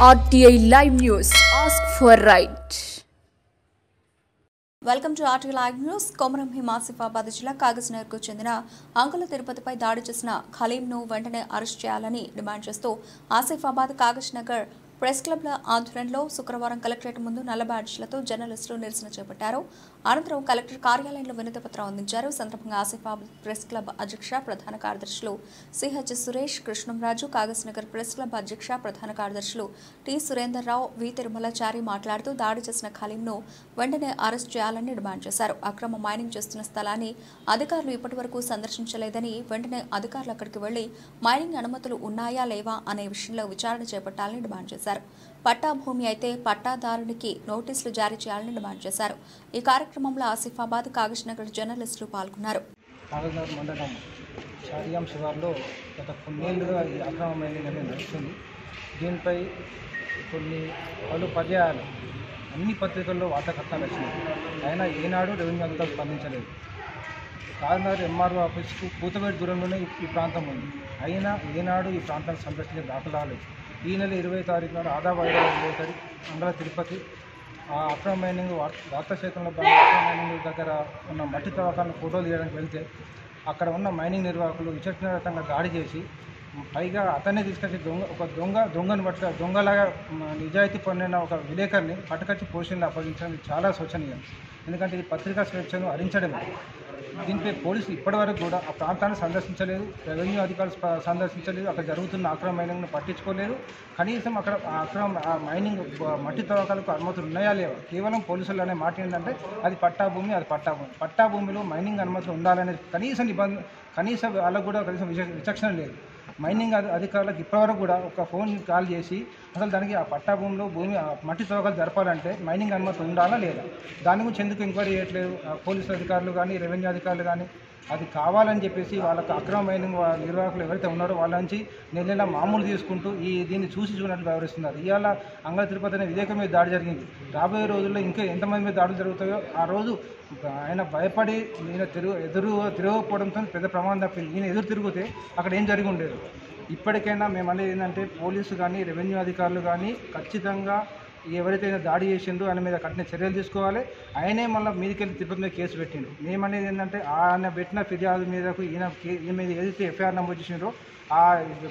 RTI Live News. Ask for right. Welcome to RT live news. Komaram Bheem Asifabad జిల్లా కాగజ్నగర్కు చెందిన అంకుల తిరుపతిపై దాడి చేసిన ఖలీంను వెంటనే అరెస్ట్ చేయాలని డిమాండ్ చేస్తూ ఆసిఫాబాద్ కాగజ్నగర్ ప్రెస్ క్లబ్ల ఆధ్వర్యంలో శుక్రవారం కలెక్టరేట్ ముందు నల్ల బ్యాడ్జ్లతో జర్నలిస్టులు నిరసన చేపట్టారు. అనంతరం కలెక్టర్ కార్యాలయంలో వినతిపత్రం అందించారు. సందర్భంగా ఆసిఫాబాద్ ప్రెస్ క్లబ్ అధ్యక్ష ప్రధాన కార్యదర్శులు CH Suresh, Krishnamraju, Kagaznagar press club అధ్యక్ష ప్రధాన కార్యదర్శులు టి సురేందర్రావు, వి తిరుమలాచారి మాట్లాడుతూ దాడి చేసిన ఖలీంను వెంటనే అరెస్ట్ చేయాలని డిమాండ్ చేశారు. అక్రమ మైనింగ్ చేస్తున్న స్థలాన్ని అధికారులు ఇప్పటివరకు సందర్శించలేదని, వెంటనే అధికారులు అక్కడికి వెళ్లి మైనింగ్ అనుమతులు ఉన్నాయా లేవా అనే విషయంలో విచారణ చేపట్టాలని డిమాండ్ చేశారు. పట్టా భూమి అయితే పట్టాదారునికి నోటీసులు జారీ చేయాలని డిమాండ్ చేశారు. ఈ కార్యక్రమంలో ఆసిఫాబాద్, కాగజ్నగర్ జర్నలిస్టులు పాల్గొన్నారు. కాగజ్నగర్ మండలం షారియాం శివార్లో గత కొన్నేళ్లుగా ఈ అక్రమ మైనింగ్ అనేది నడుస్తుంది. దీనిపై పలు పర్యాయాలు అన్ని పత్రికల్లో వార్తాకథనాలు వచ్చినాయి. అయినా ఏనాడు రెవెన్యూ అధికారులు స్పందించలేదు. కాగజ్నగర్ ఎంఆర్ఓ ఆఫీస్కు కూతవేటు దూరంలోనే ఈ ప్రాంతం ఉంది. అయినా ఏనాడు ఈ ప్రాంతాన్ని సందర్శించే దాఖలాలు. ఈ నెల 20వ తారీఖు నాడు ఆదాబాయిలో అంగళ తిరుపతి అక్రమ మైనింగ్ వార్తాశాఖలో అక్రమ మైనింగ్ దగ్గర ఉన్న మట్టి తవ్వకాలను ఫోటోలు తీయడానికి వెళ్తే అక్కడ ఉన్న మైనింగ్ నిర్వాహకులు విచక్షణారహితంగా దాడి చేసి, పైగా అతన్ని తీసుకొచ్చి దొంగలాగా నిజాయితీ పొందిన ఒక విలేకరిని పట్టుకొచ్చి పోషన్లు అప్పగించడం చాలా శోచనీయం. ఎందుకంటే ఇది పత్రికా స్వేచ్ఛను హరించడమే. దీనిపై పోలీసులు ఇప్పటివరకు కూడా ఆ ప్రాంతాన్ని సందర్శించలేదు, రెవెన్యూ అధికారులు సందర్శించలేదు, అక్కడ జరుగుతున్న అక్రమ మైనింగ్ను పట్టించుకోలేదు. కనీసం అక్కడ ఆ మైనింగ్ మట్టి తవ్వకాలకు అనుమతులు ఉన్నాయా లేవా, కేవలం పోలీసులు అనే మాట ఏంటంటే అది పట్టాభూమి, అది పట్టాభూమిలో మైనింగ్ అనుమతులు ఉండాలనే కనీస వాళ్ళకు కూడా కనీసం విచక్షణ లేదు. మైనింగ్ అధికారులకు ఇప్పటివరకు కూడా ఒక ఫోన్ కాల్ చేసి అసలు దానికి ఆ పట్టాభూమిలో మట్టి తవ్వకాలు జరపాలంటే మైనింగ్ అనుమతి ఉండాలా లేదా, దాని గురించి ఎందుకు ఎంక్వైరీ చేయట్లేదు పోలీసు అధికారులు కానీ, రెవెన్యూ అధికారులు కానీ. అది కావాలని చెప్పేసి వాళ్ళకు అక్రమ మైనింగ్ నిర్వాహకులు ఎవరైతే ఉన్నారో వాళ్ళ నుంచి నెల మామూలు తీసుకుంటూ దీన్ని చూసినట్లు వ్యవహరిస్తున్నారు. ఇవాళ అంగళ తిరుపతి అనే వివేకం మీద దాడి జరిగింది. రాబోయే రోజుల్లో ఇంకా ఎంతమంది మీద దాడులు జరుగుతాయో. ఆ రోజు ఆయన భయపడి తిరగకపోవడంతో పెద్ద ప్రమాదం తప్పింది. ఈయన ఎదురు తిరిగితే అక్కడ ఏం జరిగి ఉండేది. ఇప్పటికైనా మేము అనేది ఏంటంటే పోలీసు కానీ, రెవెన్యూ అధికారులు కానీ ఖచ్చితంగా ఎవరైతే దాడి చేసిండో ఆయన మీద కఠిన చర్యలు తీసుకోవాలి. ఆయనే మళ్ళీ మీదకెళ్ళి తిరుపతి మీద కేసు పెట్టిండు. మేమనేది ఏంటంటే ఆయన పెట్టిన ఫిర్యాదు మీదకు ఈయన మీద ఏదైతే ఎఫ్ఐఆర్ నమోదు చేసిండ్రో ఆ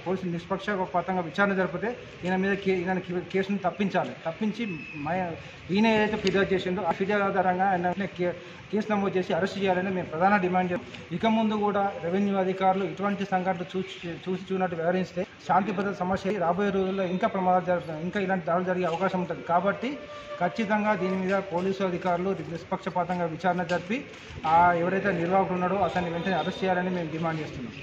పోలీసులు నిష్పక్షపాతంగా విచారణ జరిపితే ఈయన కేసును తప్పించి ఈయన ఏదైతే ఫిర్యాదు చేసిండో ఆ ఫిర్యాదు ఆధారంగా ఆయన కేసు నమోదు చేసి అరెస్ట్ చేయాలని మేము ప్రధాన డిమాండ్ చేస్తాం. ఇక ముందు కూడా రెవెన్యూ అధికారులు ఇటువంటి సంఘటనలు చూసినట్టు వ్యవహరిస్తే శాంతి భద్రత సమస్య రాబోయే రోజుల్లో ఇంకా ప్రమాదాలు జరుగుతాయి, ఇంకా ఇలాంటి దాడులు జరిగే అవకాశం ఉంటుంది. కాబట్టి ఖచ్చితంగా దీని మీద పోలీసు అధికారులు నిష్పక్షపాతంగా విచారణ జరిపి ఎవరైతే నిర్వాహకుడు ఉన్నాడో అతన్ని వెంటనే అరెస్ట్ చేయాలని మేము డిమాండ్ చేస్తున్నాం.